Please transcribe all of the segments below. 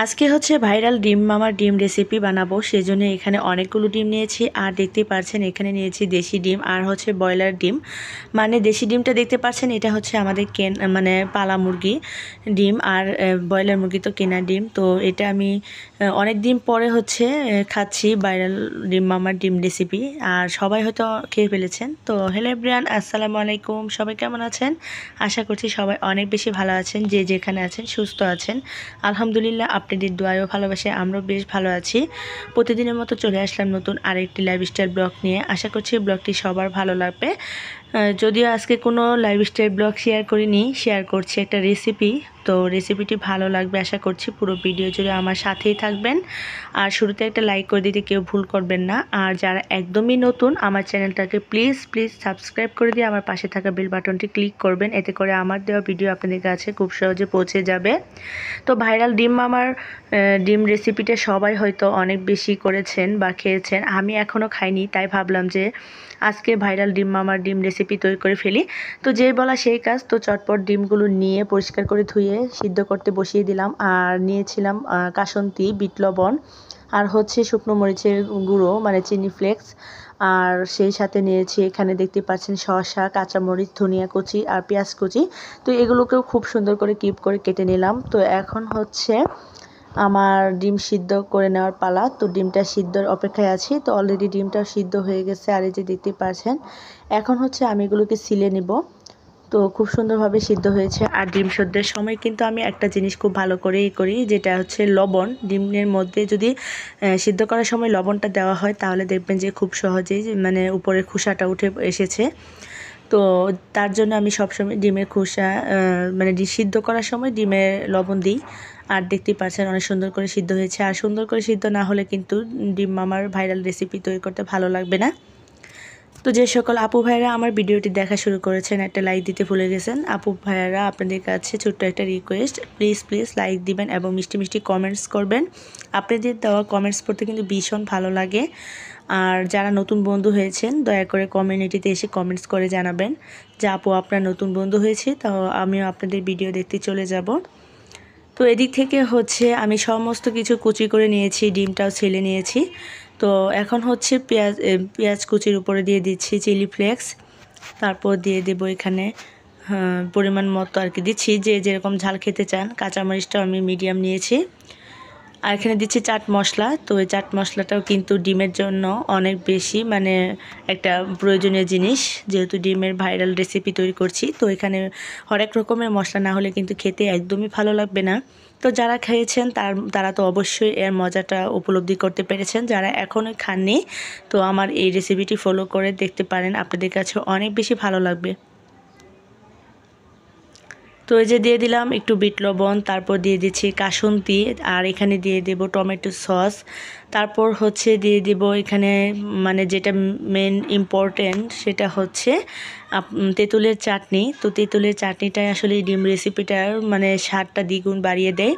আজকে হচ্ছে ভাইরাল ডিম মামার ডিম রেসিপি বানাবো, সেজন্য এখানে অনেকগুলো ডিম নিয়েছি। আর দেখতে পাচ্ছেন এখানে নিয়েছি দেশি ডিম আর হচ্ছে ব্রয়লার ডিম। মানে দেশি ডিমটা দেখতে পাচ্ছেন এটা হচ্ছে আমাদের মানে পালা মুরগি ডিম, আর ব্রয়লার মুরগি তো কেনা ডিম। তো এটা আমি অনেক দিন পরে হচ্ছে খাচ্ছি ভাইরাল ডিম মামার ডিম রেসিপি। আর সবাই হয়তো খেয়ে ফেলেছেন। তো হ্যালো এভরিওয়ান, আসসালামু আলাইকুম। সবাই কেমন আছেন? আশা করছি সবাই অনেক বেশি ভালো আছেন, যে যেখানে আছেন সুস্থ আছেন। আলহামদুলিল্লাহ, আপনাদের দোয়ায় ও ভালোবাসে আমরাও বেশ ভালো আছি। প্রতিদিনের মতো চলে আসলাম নতুন আরেকটি লাইফস্টাইল ব্লগ নিয়ে। আশা করছি ব্লগটি সবার ভালো লাগবে। যদিও আজকে কোনো লাইফস্টাইল ব্লগ শেয়ার করিনি, শেয়ার করছি একটা রেসিপি। তো রেসিপিটি ভালো লাগবে আশা করছি। পুরো ভিডিও জুড়ে আমার সাথেই থাকবেন। আর শুরুতে একটা লাইক করে দিতে কেউ ভুল করবেন না। আর যারা একদমই নতুন আমার চ্যানেলটাকে প্লিজ সাবস্ক্রাইব করে দিয়ে আমার পাশে থাকা বেল বাটনটি ক্লিক করবেন। এতে করে আমার দেওয়া ভিডিও আপনাদের কাছে খুব সহজে পৌঁছে যাবে। তো ভাইরাল ডিম মামার ডিম রেসিপিটা সবাই হয়তো অনেক বেশি করেছেন বা খেয়েছেন, আমি এখনও খাইনি। তাই ভাবলাম যে আজকে ভাইরাল ডিম মামার ডিম রেসিপি তৈরি করে ফেলি। তো যেই বলা সেই কাজ। তো চটপট ডিমগুলো নিয়ে পরিষ্কার করে ধুয়ে সিদ্ধ করতে বসিয়ে দিলাম। আর নিয়েছিলাম কাসন্তি, বিট লবণ, আর হচ্ছে শুকনো মরিচের গুঁড়ো মানে চিনি ফ্লেক্স। আর সেই সাথে নিয়েছি এখানে দেখতে পাচ্ছেন শসা, কাঁচামরিচ, ধনিয়া কুচি আর পেঁয়াজ কুচি। তো এগুলোকেও খুব সুন্দর করে কিউব করে কেটে নিলাম। তো এখন হচ্ছে আমার ডিম সিদ্ধ করে নেওয়ার পালা। তো ডিমটা সিদ্ধর অপেক্ষায় আছি। তো অলরেডি ডিমটা সিদ্ধ হয়ে গেছে, আর এই যে দেখতে পাচ্ছেন এখন হচ্ছে আমি এগুলোকে সিলে নিব। তো খুব সুন্দরভাবে সিদ্ধ হয়েছে। আর ডিম সিদ্ধের সময় কিন্তু আমি একটা জিনিস খুব ভালো করেই করি, যেটা হচ্ছে লবণ। ডিমের মধ্যে যদি সিদ্ধ করার সময় লবণটা দেওয়া হয় তাহলে দেখবেন যে খুব সহজেই মানে উপরের খোসাটা উঠে এসেছে। তো তার জন্য আমি সবসময় ডিমের খোসা মানে সিদ্ধ করার সময় ডিমের লবণ দিই। আর দেখতেই পাচ্ছেন অনেক সুন্দর করে সিদ্ধ হয়েছে। আর সুন্দর করে সিদ্ধ না হলে কিন্তু ডিম মামার ভাইরাল রেসিপি তৈরি করতে ভালো লাগবে না। তো যে সকল আপু ভাইরা আমার ভিডিওটি দেখা শুরু করেছেন, একটা লাইক দিতে ভুলে গেছেন। আপু ভাইরা আপনাদের কাছে ছোট্ট একটা রিকোয়েস্ট, প্লিজ লাইক দিবেন এবং মিষ্টি মিষ্টি কমেন্টস করবেন। আপনাদের দেওয়া কমেন্টস পড়তে কিন্তু ভীষণ ভালো লাগে। আর যারা নতুন বন্ধু হয়েছেন দয়া করে কমিউনিটিতে এসে কমেন্টস করে জানাবেন যে আপু আপনার নতুন বন্ধু হয়েছে, তো আমিও আপনাদের ভিডিও দেখতে চলে যাব। তো এদিক থেকে হচ্ছে আমি সমস্ত কিছু কুচি করে নিয়েছি, ডিমটাও ছেলে নিয়েছি। তো এখন হচ্ছে পেঁয়াজ কুচির উপরে দিয়ে দিচ্ছি চিলি ফ্লেক্স। তারপর দিয়ে দেব এখানে পরিমাণ মতো আর কি দিচ্ছি, যে যেরকম ঝাল খেতে চান। কাঁচামরিচটাও আমি মিডিয়াম নিয়েছি। আর এখানে দিচ্ছি চাট মশলা। তো এই চাট মশলাটাও কিন্তু ডিমের জন্য অনেক বেশি মানে একটা প্রয়োজনীয় জিনিস, যেহেতু ডিমের ভাইরাল রেসিপি তৈরি করছি। তো এখানে হরেক রকমের মশলা না হলে কিন্তু খেতে একদমই ভালো লাগবে না। তো যারা খেয়েছেন তারা তো অবশ্যই এর মজাটা উপলব্ধি করতে পেরেছেন। যারা এখনও খাননি তো আমার এই রেসিপিটি ফলো করে দেখতে পারেন, আপনাদের কাছে অনেক বেশি ভালো লাগবে। তো এই যে দিয়ে দিলাম একটু বিট লবণ, তারপর দিয়ে দিচ্ছি কাসুন্দি, আর এখানে দিয়ে দেব টমেটো সস। তারপর হচ্ছে দিয়ে দেব এখানে মানে যেটা মেন ইম্পর্টেন্ট সেটা হচ্ছে তেঁতুলের চাটনি। তো তেঁতুলের চাটনিটাই আসলে ডিম রেসিপিটার মানে স্বাদটা দ্বিগুণ বাড়িয়ে দেয়।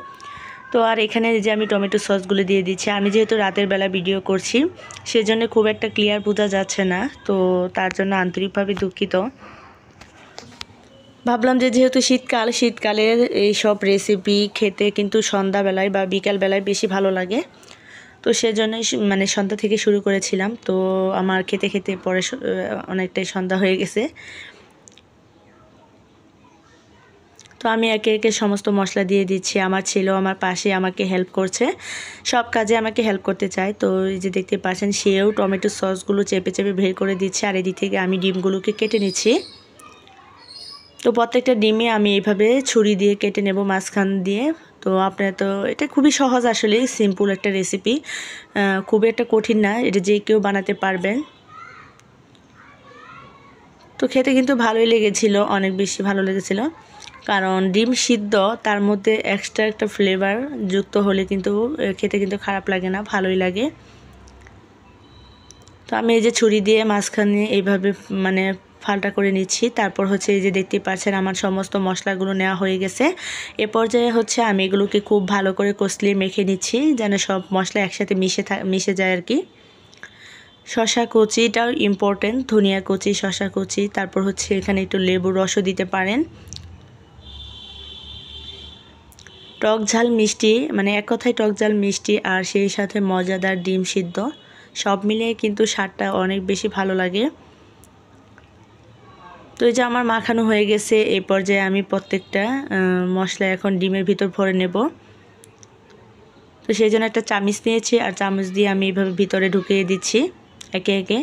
তো আর এখানে যে আমি টমেটো সসগুলো দিয়ে দিচ্ছি। আমি যেহেতু রাতের বেলা ভিডিও করছি সেজন্য খুব একটা ক্লিয়ার বোঝা যাচ্ছে না, তো তার জন্য আন্তরিকভাবে দুঃখিত। ভাবলাম যে যেহেতু শীতকালের এই সব রেসিপি খেতে কিন্তু সন্ধ্যাবেলায় বা বিকালবেলায় বেশি ভালো লাগে। তো সেজন্যই মানে সন্ধ্যা থেকে শুরু করেছিলাম। তো আমার খেতে খেতে পরে অনেকটাই সন্ধ্যা হয়ে গেছে। তো আমি একে একে সমস্ত মশলা দিয়ে দিচ্ছি। আমার ছেলেও আমার পাশে আমাকে হেল্প করছে, সব কাজে আমাকে হেল্প করতে চায়। তো এই যে দেখতে পাচ্ছেন সেও টমেটো সসগুলো চেপে চেপে বের করে দিচ্ছে, আর এদিক থেকে আমি ডিমগুলোকে কেটে নিচ্ছি। তো প্রত্যেকটা ডিমে আমি এইভাবে ছুরি দিয়ে কেটে নেব মাঝখান দিয়ে। তো আপনারা তো এটা খুবই সহজ, আসলে সিম্পল একটা রেসিপি, খুবই একটা কঠিন না, এটা যে কেউ বানাতে পারবেন। তো খেতে কিন্তু ভালোই লেগেছিল, অনেক বেশি ভালো লেগেছিল, কারণ ডিম সিদ্ধ তার মধ্যে এক্সট্রা একটা ফ্লেভার যুক্ত হলে কিন্তু খেতে কিন্তু খারাপ লাগে না, ভালোই লাগে। তো আমি এই যে ছুরি দিয়ে মাঝখানে এইভাবে মানে ফালটা করে নিচ্ছি। তারপর হচ্ছে এই যে দেখতে পাচ্ছেন আমার সমস্ত মশলাগুলো নেওয়া হয়ে গেছে। এ পর্যায়ে হচ্ছে আমি এগুলোকে খুব ভালো করে কষলিয়ে মেখে নিচ্ছি, যেন সব মশলা একসাথে মিশে যায় আর কি। শসা কুচিটাও ইম্পর্টেন্ট, ধনিয়া কুচি, শসা কুচি, তারপর হচ্ছে এখানে একটু লেবুর রসও দিতে পারেন। টক ঝাল মিষ্টি, মানে এক কথায় টক ঝাল মিষ্টি আর সেই সাথে মজাদার ডিম সিদ্ধ, সব মিলিয়ে কিন্তু স্বাদটা অনেক বেশি ভালো লাগে। তো এই যে আমার মাখানো হয়ে গেছে, এই পর্যায়ে আমি প্রত্যেকটা মশলা এখন ডিমের ভিতর ভরে নেব। তো সেই জন্য একটা চামচ নিয়েছি আর চামচ দিয়ে আমি এইভাবে ভিতরে ঢুকিয়ে দিচ্ছি একে একে।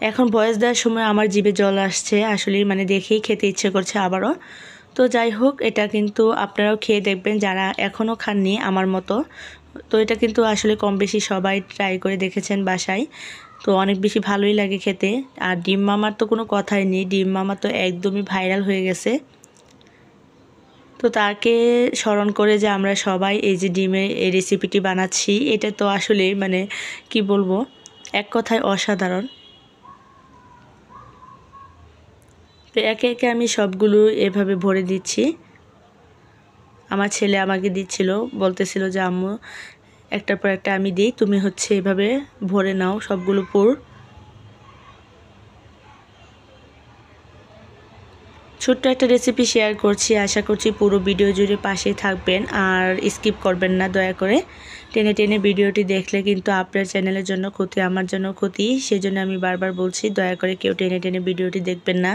এখন ভয়েস দেওয়ার সময় আমার জিভে জল আসছে, আসলে মানে দেখেই খেতে ইচ্ছে করছে আবারও। তো যাই হোক, এটা কিন্তু আপনারাও খেয়ে দেখবেন যারা এখনও খাননি আমার মতো। তো এটা কিন্তু আসলে কম বেশি সবাই ট্রাই করে দেখেছেন বাসায়, তো অনেক বেশি ভালোই লাগে খেতে। আর ডিম মামার তো কোনো কথাই নেই, ডিম মামা তো একদমই ভাইরাল হয়ে গেছে। তো তাকে স্মরণ করে যে আমরা সবাই এই যে ডিমের এই রেসিপিটি বানাচ্ছি, এটা তো আসলে মানে কি বলবো, এক কথায় অসাধারণ। তো একে একে আমি সবগুলো এভাবে ভরে দিচ্ছি। আমার ছেলে আমাকে দিচ্ছিল, বলতেছিল যে আম্মু একটার পর একটা আমি দিই, তুমি হচ্ছে এভাবে ভরে নাও সবগুলো পুর। ছোট্ট একটা রেসিপি শেয়ার করছি, আশা করছি পুরো ভিডিও জুড়ে পাশেই থাকবেন আর স্কিপ করবেন না দয়া করে। টেনে টেনে ভিডিওটি দেখলে কিন্তু আপনার চ্যানেলের জন্য ক্ষতি, আমার জন্য ক্ষতি, সেজন্য আমি বারবার বলছি দয়া করে কেউ টেনে টেনে ভিডিওটি দেখবেন না।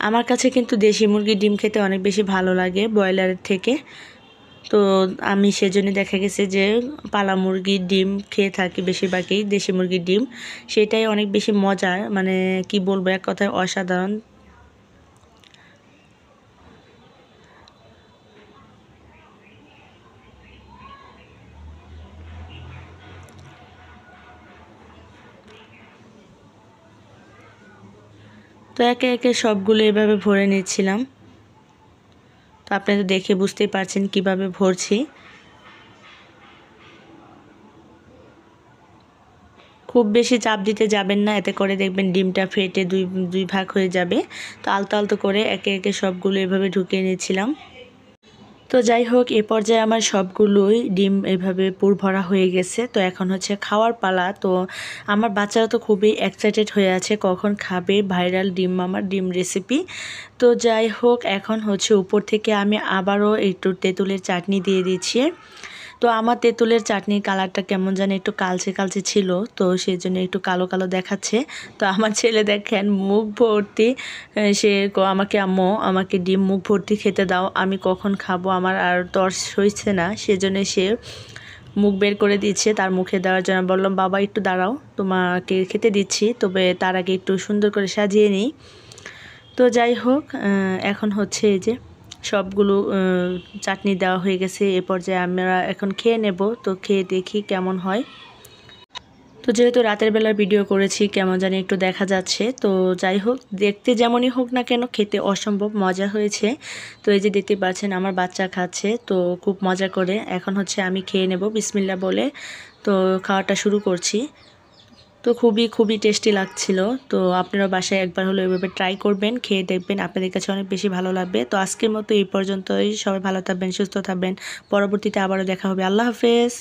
আমার কাছে কিন্তু দেশি মুরগির ডিম খেতে অনেক বেশি ভালো লাগে ব্রয়লারের থেকে। তো আমি সেজন্য দেখা গেছে যে পালা মুরগির ডিম খেয়ে থাকি বেশিরভাগই, দেশি মুরগির ডিম সেটাই অনেক বেশি মজার, মানে কি বলবো, এক কথায় অসাধারণ। তো একে একে সবগুলো এভাবে ভরে নিচ্ছিলাম। তো আপনি তো দেখে বুঝতেই পারছেন কিভাবে ভরছি। খুব বেশি চাপ দিতে যাবেন না, এতে করে দেখবেন ডিমটা ফেটে দুই ভাগ হয়ে যাবে। তো আলতো আলতো করে একে একে সবগুলো এভাবে ঢুকিয়ে নিচ্ছিলাম। তো যাই হোক, এ পর্যায়ে আমার সবগুলোই ডিম এভাবে পুর ভরা হয়ে গেছে। তো এখন হচ্ছে খাওয়ার পালা। তো আমার বাচ্চারা তো খুবই এক্সাইটেড হয়ে আছে কখন খাবে ভাইরাল ডিম মামার ডিম রেসিপি। তো যাই হোক, এখন হচ্ছে উপর থেকে আমি আবারও একটু তেঁতুলের চাটনি দিয়ে দিচ্ছি। তো আমার তেঁতুলের চাটনির কালারটা কেমন জানি একটু কালচে কালচে ছিল, তো সেই জন্য একটু কালো কালো দেখাচ্ছে। তো আমার ছেলে দেখেন মুখ ভর্তি, সে আমাকে আম্মু আমাকে ডিম মুখ ভর্তি খেতে দাও, আমি কখন খাবো, আমার আর তর্স হইছে না, সেজন্য সে মুখ বের করে দিচ্ছে তার মুখে দেওয়ার জন্য। বললাম বাবা একটু দাঁড়াও, তোমাকে খেতে দিচ্ছি, তবে তার আগে একটু সুন্দর করে সাজিয়ে নিই। তো যাই হোক, এখন হচ্ছে এই যে সবগুলো চাটনি দেওয়া হয়ে গেছে, এ পর্যায়ে আমরা এখন খেয়ে নেব। তো খেয়ে দেখি কেমন হয়। তো যেহেতু রাতের বেলা ভিডিও করেছি, কেমন জানি একটু দেখা যাচ্ছে। তো যাই হোক, দেখতে যেমনই হোক না কেন খেতে অসম্ভব মজা হয়েছে। তো এই যে দেখতে পাচ্ছেন আমার বাচ্চা খাচ্ছে, তো খুব মজা করে। এখন হচ্ছে আমি খেয়ে নেব বিসমিল্লাহ বলে। তো খাওয়াটা শুরু করছি। তো খুবই খুবই টেস্টি লাগছিল। তো আপনারা বাসায় একবার হলো এভাবে ট্রাই করবেন, খেয়ে দেখবেন, আপনাদের কাছে অনেক বেশি ভালো লাগবে। তো আজকের মতো এই পর্যন্তই, সবাই ভালো থাকবেন, সুস্থ থাকবেন, পরবর্তীতে আবারও দেখা হবে। আল্লাহ হাফেজ।